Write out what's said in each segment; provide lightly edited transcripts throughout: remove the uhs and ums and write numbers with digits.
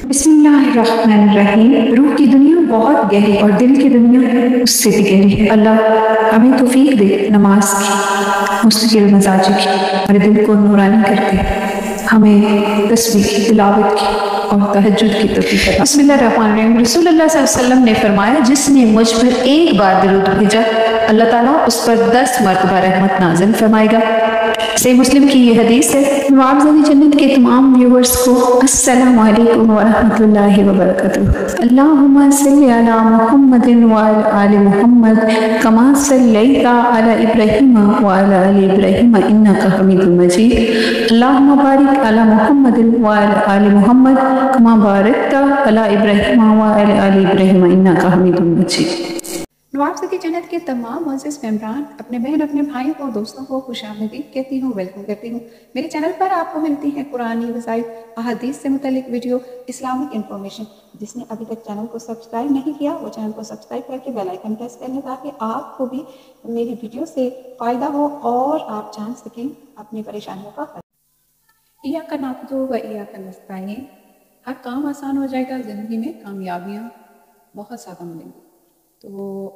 बिस्मिल्लाहिर्रहमानिर्रहीम। रूह की दुनिया बहुत गहरी और दिल की दुनिया उससे भी गहरी है। अल्लाह हमें तौफीक दे नमाज की, मुस्तकिल मजाजी की, हमारे दिल को नूरानी करके हमें तस्बीह की, तिलावत की और तहज्जुद की तौफीक दे। बिस्मिल्लाहिर्रहमानिर्रहीम। रसूलुल्लाह सल्लल्लाहु अलैहि वसल्लम ने फरमाया, जिसने मुझ पर एक बार दरूद भेजा अल्लाह ताला उस पर 10 मरतबा रहमत नाज़िल फरमाएगा। सही मुस्लिम की ये हदीस है। नवाब जन्नत के तमाम व्यूवर्स को अस्सलामु अलैकुम व रहमतुल्लाहि व बरकातुहू। अल्लाहुम्मा सल्लि अला मुहम्मदिन व अला आलि मुहम्मद कमा सल्लैता अला इब्राहीम व अला आलि इब्राहीम इन्नका हमीदुम मजीद। अल्लाहुम्मा बारिक अला मुहम्मदिन व अला आलि मुहम्मद कमा बारकता अला इब्राहीम व अला आलि इब्राहीम इन्नका हमीदुम मजीद। नवाब जन्नत के तमाम मुअज़्ज़िज़ मेंबरान, अपने बहन अपने भाइयों और दोस्तों को खुशामदीद कहती हूँ, वेलकम करती हूँ। मेरे चैनल पर आपको मिलती है कुरानी वज़ाइफ, अहादीस से मुतल्लिक वीडियो, इस्लामिक इन्फॉर्मेशन। जिसने अभी तक चैनल को सब्सक्राइब नहीं किया वो चैनल को सब्सक्राइब करके बेल आइकन प्रेस कर लें, ताकि आपको भी मेरी वीडियो से फ़ायदा हो और आप जान सकें अपनी परेशानियों का हल। इय्याका नअबुदु व इय्याका नस्तईन। हर काम आसान हो जाएगा, ज़िंदगी में कामयाबियाँ बहुत ज़्यादा मिलेंगी। तो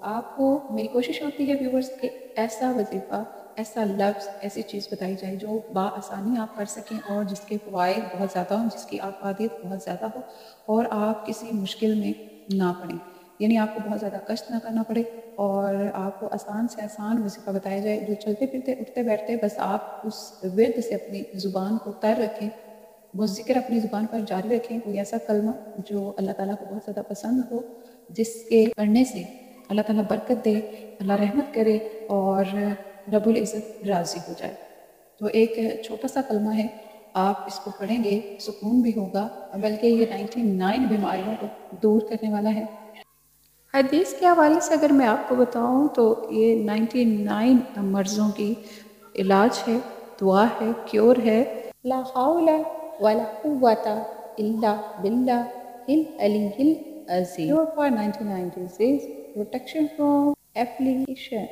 आपको मेरी कोशिश होती है व्यूवर्स के ऐसा वजीफ़ा, ऐसा लफ्ज़, ऐसी चीज़ बताई जाए जो बआसानी आप कर सकें और जिसके फ़वाइद बहुत ज़्यादा हों, जिसकी आफ़ादियत बहुत ज़्यादा हो और आप किसी मुश्किल में ना पड़ें। यानी आपको बहुत ज़्यादा कष्ट ना करना पड़े और आपको आसान से आसान वजीफ़ा बताया जाए जो चलते फिरते उठते बैठते बस आप उस विर्द से अपनी ज़ुबान को तर रखें, वो ज़िक्र अपनी ज़ुबान पर जारी रखें। कोई ऐसा कलमा जो अल्लाह ताला को बहुत ज़्यादा पसंद हो, जिसके पढ़ने से अल्लाह ताला बरकत दे, अल्लाह रहमत करे और रब्बुल इज़्ज़त राज़ी हो जाए। तो एक छोटा सा कलमा है, आप इसको पढ़ेंगे सुकून भी होगा, बल्कि ये 99 बीमारियों को दूर करने वाला है। हदीस के हवाले से अगर मैं आपको बताऊं तो ये 99 मर्ज़ों की इलाज है, दुआ है, क्योर है। ला हौला वला कुव्वता इल्ला बिल्लाहिल अलिय्यिल अज़ीम। Cure for 99 disease, protection from affliction,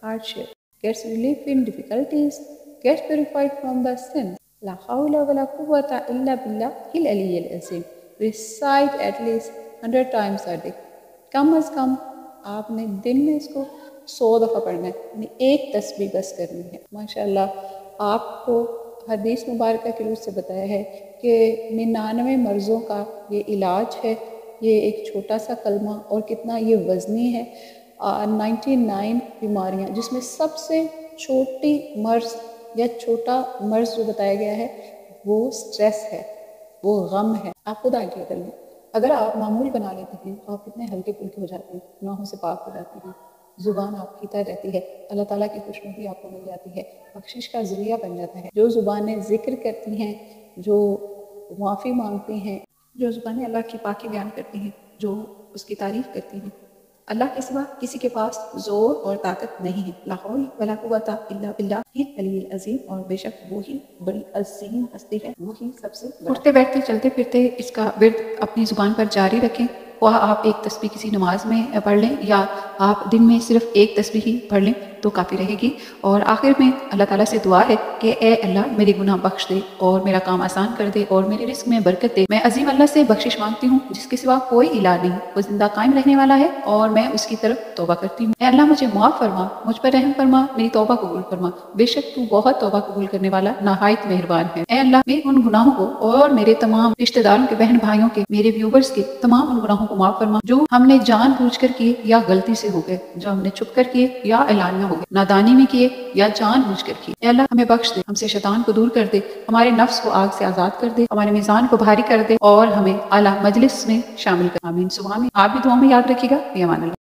hardship, gets relief in difficulties, gets purified from the sins. La hawla wa la quwwata illa billahil aliyyil azim. Recite at least 100 times a day. कम अज़ कम आपने दिन में इसको 100 दफ़ा पढ़ना है, यानी एक तस्बीह बस करनी है। माशाअल्लाह आपको हदीस मुबारक के रूप से बताया है कि 99 मर्ज़ों का ये इलाज है। ये एक छोटा सा कलमा और कितना ये वज़नी है। 99 बीमारियाँ, जिसमें सबसे छोटी मर्ज़ या छोटा मर्ज़ जो बताया गया है वो स्ट्रेस है, वो गम है। आप खुद आइडिया कर लें, अगर आप मामूल बना लेते हैं तो आप कितने हल्के फुल्के हो जाते हैं, गुनाहों से पाक हो जाते हैं, ज़ुबान आपकी तर रहती है, अल्लाह ताला की खुशनुदी आपको मिल जाती है, बख्शिश का ज़रिया बन जाता है। जो ज़ुबानें ज़िक्र करती हैं, जो माफ़ी मांगती हैं, जो ज़ुबानें अल्लाह की पाकी बयान करती हैं, जो उसकी तारीफ़ करती हैं, अल्लाह के सिवा किसी के पास ज़ोर और ताकत नहीं है। ला हौल वला कुव्वता इल्ला बिल्लाहिल अलिय्यिल अज़ीम। और बेशक वो ही बड़ी अज़ीम हस्ती है, वो ही सबसे उठते बैठते चलते फिरते इसका विर्द अपनी ज़ुबान पर जारी रखें। वह आप एक तस्बीह किसी नमाज में पढ़ लें या आप दिन में सिर्फ एक तस्बीह ही पढ़ लें तो काफ़ी रहेगी। और आखिर में अल्लाह ताला से दुआ है कि ए अल्लाह मेरे गुनाह बख्श दे और मेरा काम आसान कर दे और मेरे रिस्क में बरकत दे। मैं अज़ीम अल्लाह से बख्शिश मांगती हूँ जिसके सिवा कोई इलाज नहीं, वो जिंदा कायम रहने वाला है और मैं उसकी तरफ तौबा करती हूँ। ए अल्लाह मुझे माफ़ फरमा, मुझ पर रहम फरमा, मेरी तौबा कबूल फरमा, बेशक तू बहुत तौबा कबूल करने वाला नहायत मेहरबान है। ए अल्लाह मेरे उन गुनाहों को और मेरे तमाम रिश्तेदारों के, बहन भाइयों के, मेरे व्यूवर्स के तमाम उन गुनाहों को माफ़ फरमा जो हमने जानबूझकर किए या गलती से हो गए, जो हमने छुप कर किए या एलानिया हो गए, नादानी में किए या जानबूझकर किए। ए अल्लाह हमें बख्श दे, हमसे शैतान को दूर कर दे, हमारे नफ्स को आग से आज़ाद कर दे, हमारे मीज़ान को भारी कर दे और हमें आला मजलिस में शामिल कर। आमीन सुबह आमीन। आप भी दुआ में याद रखिएगा। फ़ी अमान अल्लाह।